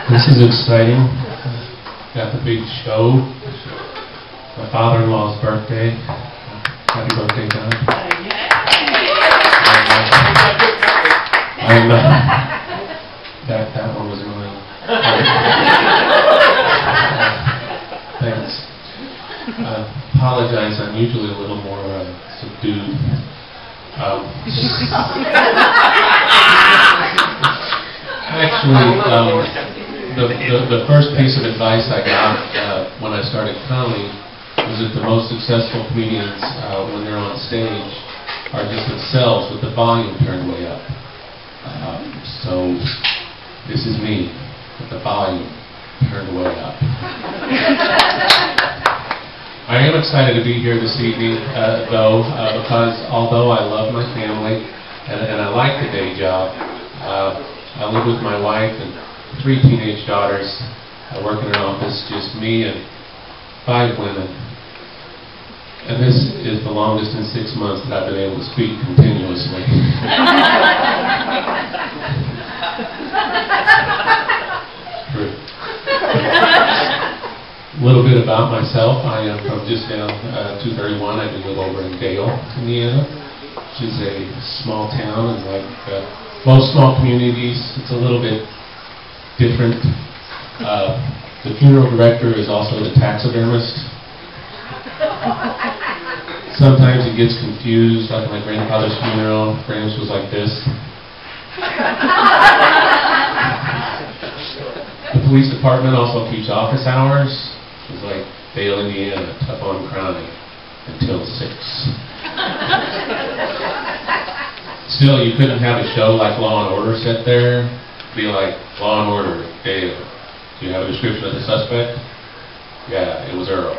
This is exciting. Got the big show. My father-in-law's birthday. Happy birthday, John. That one was annoying. Thanks. Apologize. I'm usually a little more subdued. Actually, the first piece of advice I got when I started comedy was that the most successful comedians, when they're on stage, are just themselves with the volume turned way up. So this is me with the volume turned way up. I am excited to be here this evening, though, because although I love my family and I like the day job, I live with my wife and 3 teenage daughters. I work in an office, just me and 5 women. And this is the longest in 6 months that I've been able to speak continuously. True. A little bit about myself. I am from just down 231. I do live over in Dale, Indiana, which is a small town, and like most small communities, it's a little bit different. The funeral director is also the taxidermist. Sometimes it gets confused, like my grandfather's funeral branch was like this. The police department also keeps office hours. It's like Dale, Indiana, tough on crime until 6. Still, you couldn't have a show like Law and Order set there. Be like, Law and Order, Dale. Do you have a description of the suspect? Yeah, it was Earl.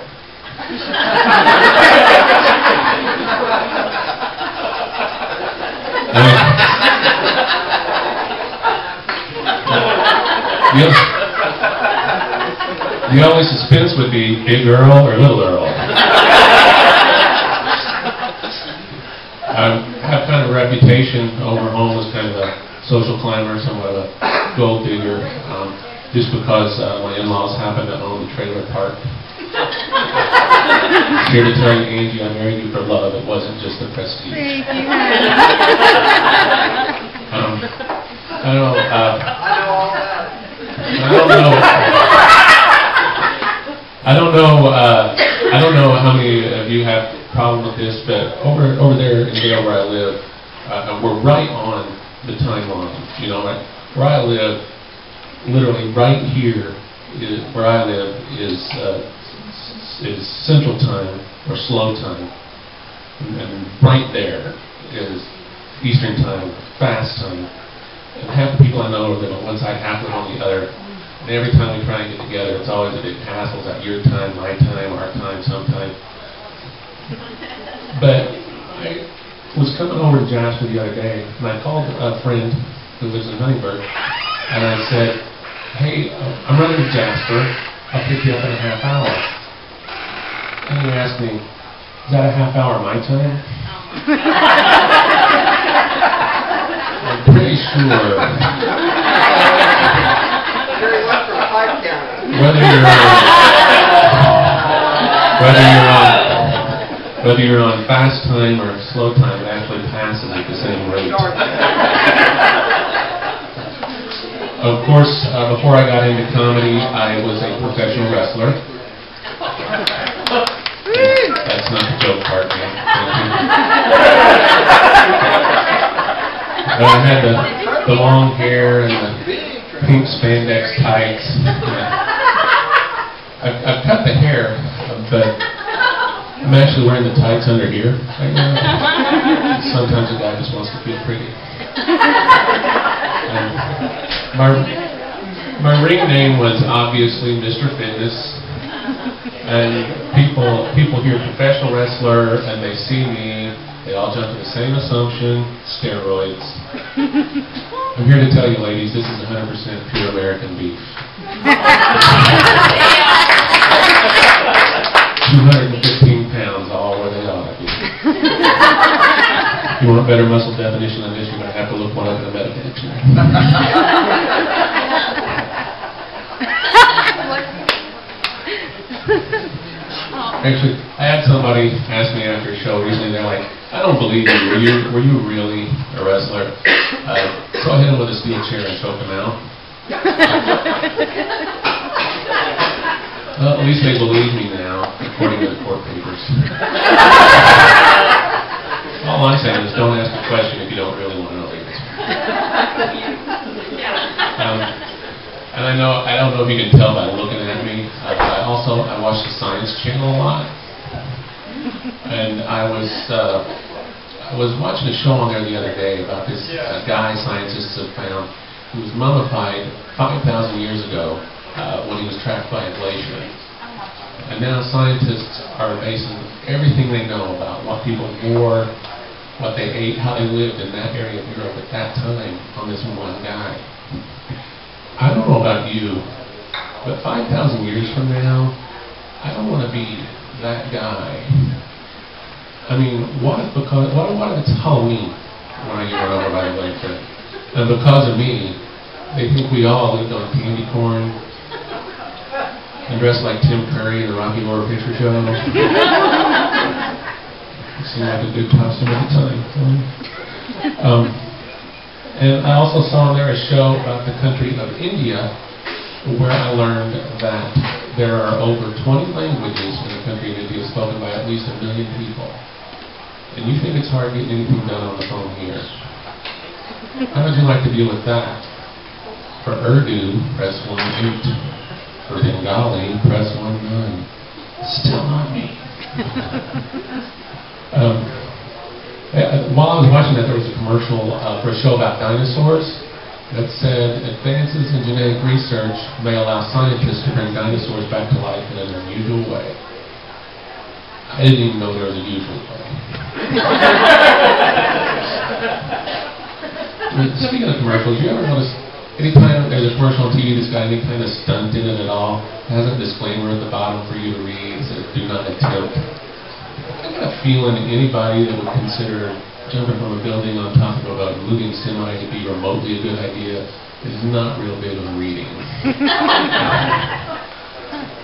The only suspense would be Big Earl or Little Earl. I have kind of a reputation over home as kind of a social climber, somewhat of a gold digger, just because my in-laws happen to own the trailer park. I'm here to tell you, Angie, I married you for love. It wasn't just a prestige. Thank you. I don't know how many of you have a problem with this, but over there in Dale where I live, we're right on the timeline. You know, right where I live, literally right here, where I live is Central Time or Slow Time, and right there is Eastern Time, Fast Time. And half the people I know live on one side, half live on the other. And every time we try and get together, it's always a big hassle. It's like your time, my time, our time, sometime. But I was coming over to Jasper the other day, and I called a friend who lives in Huntingburg, and I said, hey, I'm running to Jasper. I'll pick you up in a half hour. And he asked me, is that a half hour my time? I'm pretty sure whether you're on fast time or slow time, it actually passes at the same rate. Of course, before I got into comedy, I was a professional wrestler. That's not the joke part, man. But I had the long hair and the pink spandex tights. I've cut the hair, but I'm actually wearing the tights under here right now. Sometimes a guy just wants to feel pretty. My ring name was obviously Mr. Fitness. And people hear professional wrestler and they see me, they all jump to the same assumption, steroids. I'm here to tell you, ladies, this is 100% pure American beef. 215 pounds, all where they ought to be. If you want a better muscle definition than this, you're going to have to look one up in a medical dictionary. Actually, I had somebody ask me after a show recently, they're like, I don't believe you. Were you really a wrestler? So I hit him with a steel chair and choked him out. Well, at least they believe me now, according to the court papers. All I'm saying is don't ask a question if you don't really want to know the answer. And I don't know if you can tell by looking at me, but I watch the Science Channel a lot. And I was watching a show on there the other day about this guy scientists have found who was mummified 5,000 years ago when he was trapped by a glacier. And now scientists are basing everything they know about what people wore, what they ate, how they lived in that area of Europe at that time on this one guy. I don't know about you, but 5,000 years from now, I don't want to be that guy. I mean, what if it's Halloween when I get run over by a glacier? And because of me, they think we all lived on candy corn and dressed like Tim Curry in the Rocky Horror Picture Show. It seemed like a good costume at the time. And I also saw there a show about the country of India, where I learned that there are over 20 languages in the country of India spoken by at least 1 million people. And you think it's hard getting anything done on the phone here. How would you like to deal with that? For Urdu, press 1-8. For Bengali, press 1-9. Still not me. While I was watching that, there was a commercial for a show about dinosaurs that said advances in genetic research may allow scientists to bring dinosaurs back to life in an unusual way. I didn't even know there was a usual way. Speaking of commercials, you ever notice anytime there's a commercial on TV that's got any kind of stunt in it at all, it has a disclaimer at the bottom for you to read that says, do not attempt. I got a feeling anybody that would consider jumping from a building on top of a moving semi to be remotely a good idea is not real big on reading.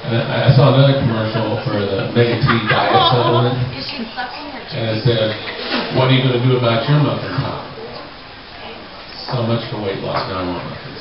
And I saw another commercial for the Mega T diet supplement, and it said, what are you going to do about your muffin top? So much for weight loss, now I want muffins.